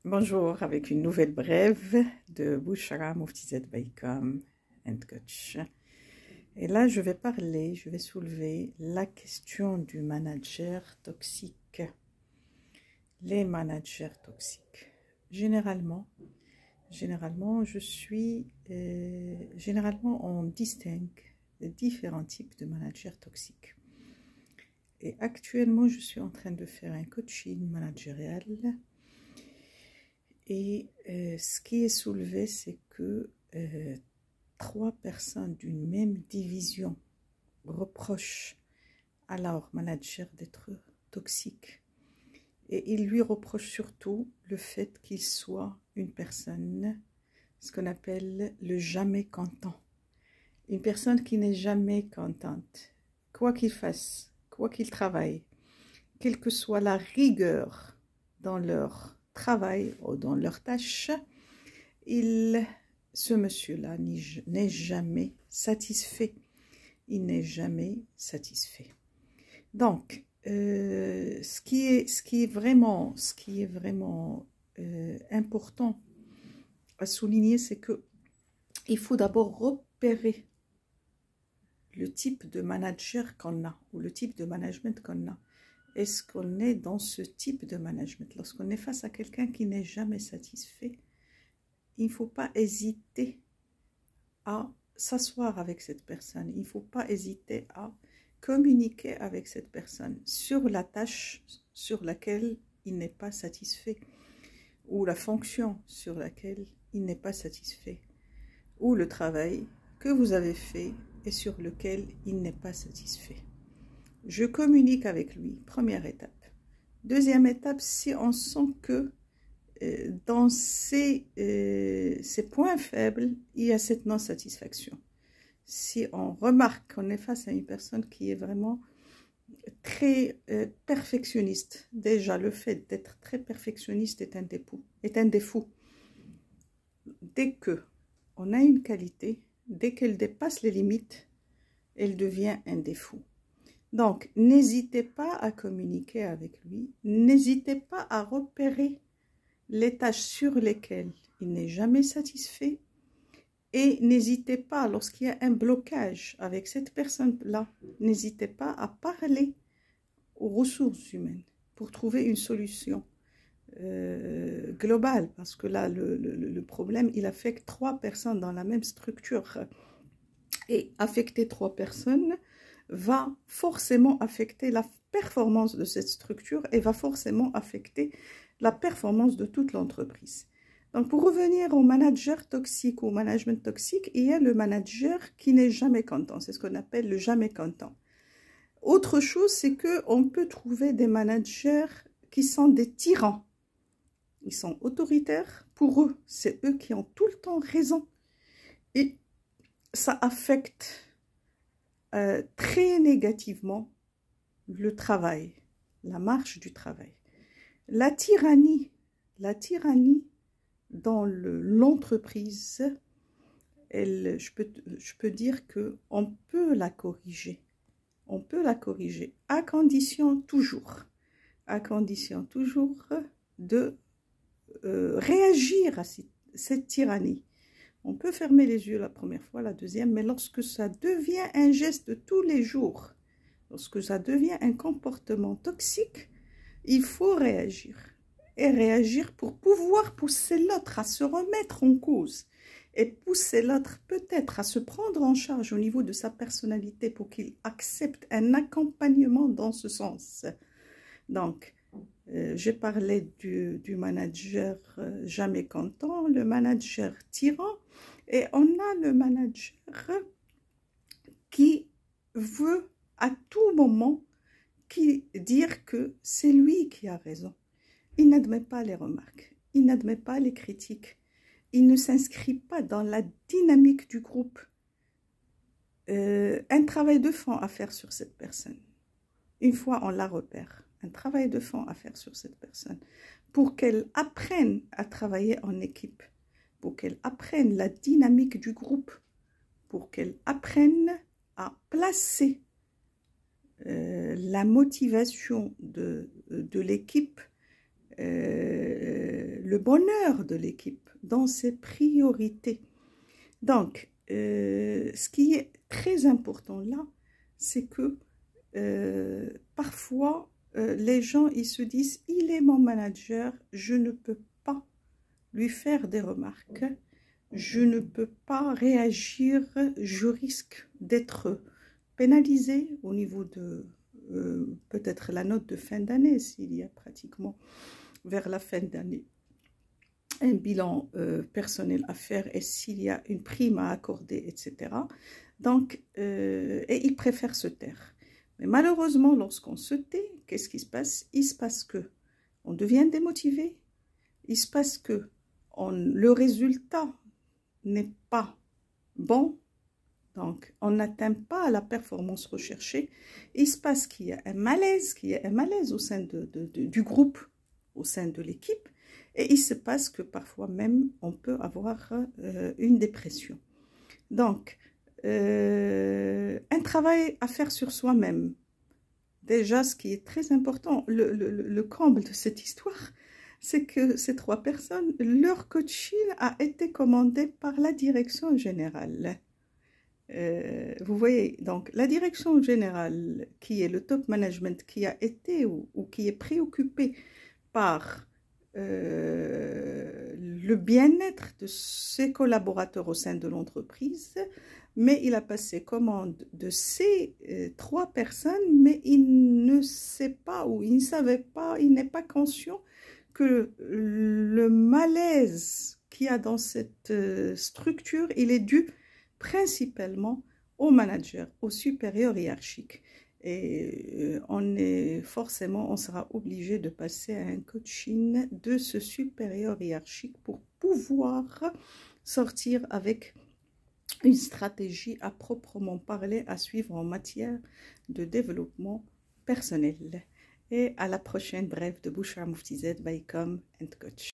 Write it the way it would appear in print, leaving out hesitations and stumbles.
Bonjour, avec une nouvelle brève de Bouchra Moftizet Baïkam and Coach. Et là, je vais soulever la question du manager toxique. Les managers toxiques. Généralement, on distingue les différents types de managers toxiques. Et actuellement, je suis en train de faire un coaching managérial. Et ce qui est soulevé, c'est que 3 personnes d'une même division reprochent à leur manager d'être toxique. Et ils lui reprochent surtout le fait qu'il soit une personne, ce qu'on appelle le jamais content. Une personne qui n'est jamais contente, quoi qu'il fasse, quoi qu'il travaille, quelle que soit la rigueur dans leur travail ou dans leurs tâches, ce monsieur-là n'est jamais satisfait. Il n'est jamais satisfait. Donc, ce qui est vraiment important à souligner, c'est que il faut d'abord repérer le type de manager qu'on a ou le type de management qu'on a. Est-ce qu'on est dans ce type de management? Lorsqu'on est face à quelqu'un qui n'est jamais satisfait, il ne faut pas hésiter à s'asseoir avec cette personne. Il ne faut pas hésiter à communiquer avec cette personne sur la tâche sur laquelle il n'est pas satisfait, ou la fonction sur laquelle il n'est pas satisfait, ou le travail que vous avez fait et sur lequel il n'est pas satisfait. Je communique avec lui, première étape. Deuxième étape, si on sent que dans ces points faibles, il y a cette non-satisfaction. Si on remarque qu'on est face à une personne qui est vraiment très perfectionniste, déjà le fait d'être très perfectionniste est un défaut. Dès qu'on a une qualité, dès qu'elle dépasse les limites, elle devient un défaut. Donc, n'hésitez pas à communiquer avec lui, n'hésitez pas à repérer les tâches sur lesquelles il n'est jamais satisfait et n'hésitez pas, lorsqu'il y a un blocage avec cette personne-là, n'hésitez pas à parler aux ressources humaines pour trouver une solution globale, parce que là, le problème, il affecte 3 personnes dans la même structure et affecter 3 personnes va forcément affecter la performance de cette structure et va forcément affecter la performance de toute l'entreprise. Donc, pour revenir au manager toxique ou au management toxique, il y a le manager qui n'est jamais content. C'est ce qu'on appelle le jamais content. Autre chose, c'est qu'on peut trouver des managers qui sont des tyrans. Ils sont autoritaires. Pour eux, c'est eux qui ont tout le temps raison. Et ça affecte très négativement le travail, la marche du travail. La tyrannie dans l'entreprise, je peux dire qu'on peut la corriger. On peut la corriger à condition toujours de réagir à cette tyrannie. On peut fermer les yeux la première fois, la deuxième, mais lorsque ça devient un geste de tous les jours, lorsque ça devient un comportement toxique, il faut réagir. Et réagir pour pouvoir pousser l'autre à se remettre en cause et pousser l'autre peut-être à se prendre en charge au niveau de sa personnalité pour qu'il accepte un accompagnement dans ce sens. Donc, j'ai parlé du manager jamais content, le manager tyran, et on a le manager qui veut à tout moment dire que c'est lui qui a raison. Il n'admet pas les remarques, il n'admet pas les critiques, il ne s'inscrit pas dans la dynamique du groupe. Un travail de fond à faire sur cette personne. Une fois on la repère, un travail de fond à faire sur cette personne pour qu'elle apprenne à travailler en équipe, pour qu'elle apprenne la dynamique du groupe, pour qu'elle apprenne à placer la motivation de l'équipe le bonheur de l'équipe, dans ses priorités. Donc, ce qui est très important là, c'est que parfois, les gens, ils se disent, il est mon manager, je ne peux pas lui faire des remarques, je ne peux pas réagir, je risque d'être pénalisé au niveau de peut-être la note de fin d'année, s'il y a pratiquement vers la fin d'année un bilan personnel à faire et s'il y a une prime à accorder, etc. Donc, et ils préfèrent se taire. Mais malheureusement, lorsqu'on se tait, qu'est-ce qui se passe? Il se passe que on devient démotivé, il se passe que le résultat n'est pas bon, donc on n'atteint pas la performance recherchée. Il se passe qu'il y a un malaise au sein du groupe, au sein de l'équipe, et il se passe que parfois même on peut avoir une dépression. Donc, un travail à faire sur soi-même. Déjà, ce qui est très important, le comble de cette histoire, c'est que ces 3 personnes, leur coaching a été commandé par la direction générale. Vous voyez, donc la direction générale, qui est le top management, qui a été ou qui est préoccupé par le bien-être de ses collaborateurs au sein de l'entreprise, mais il a passé commande de ces 3 personnes, mais il ne sait pas ou il ne savait pas, il n'est pas conscient que le malaise qu'il y a dans cette structure, il est dû principalement au manager, au supérieur hiérarchique. Et on sera obligé de passer à un coaching de ce supérieur hiérarchique pour pouvoir sortir avec une stratégie à proprement parler à suivre en matière de développement personnel. Et à la prochaine brève de Bouchra Moufti Z by Com and Coach.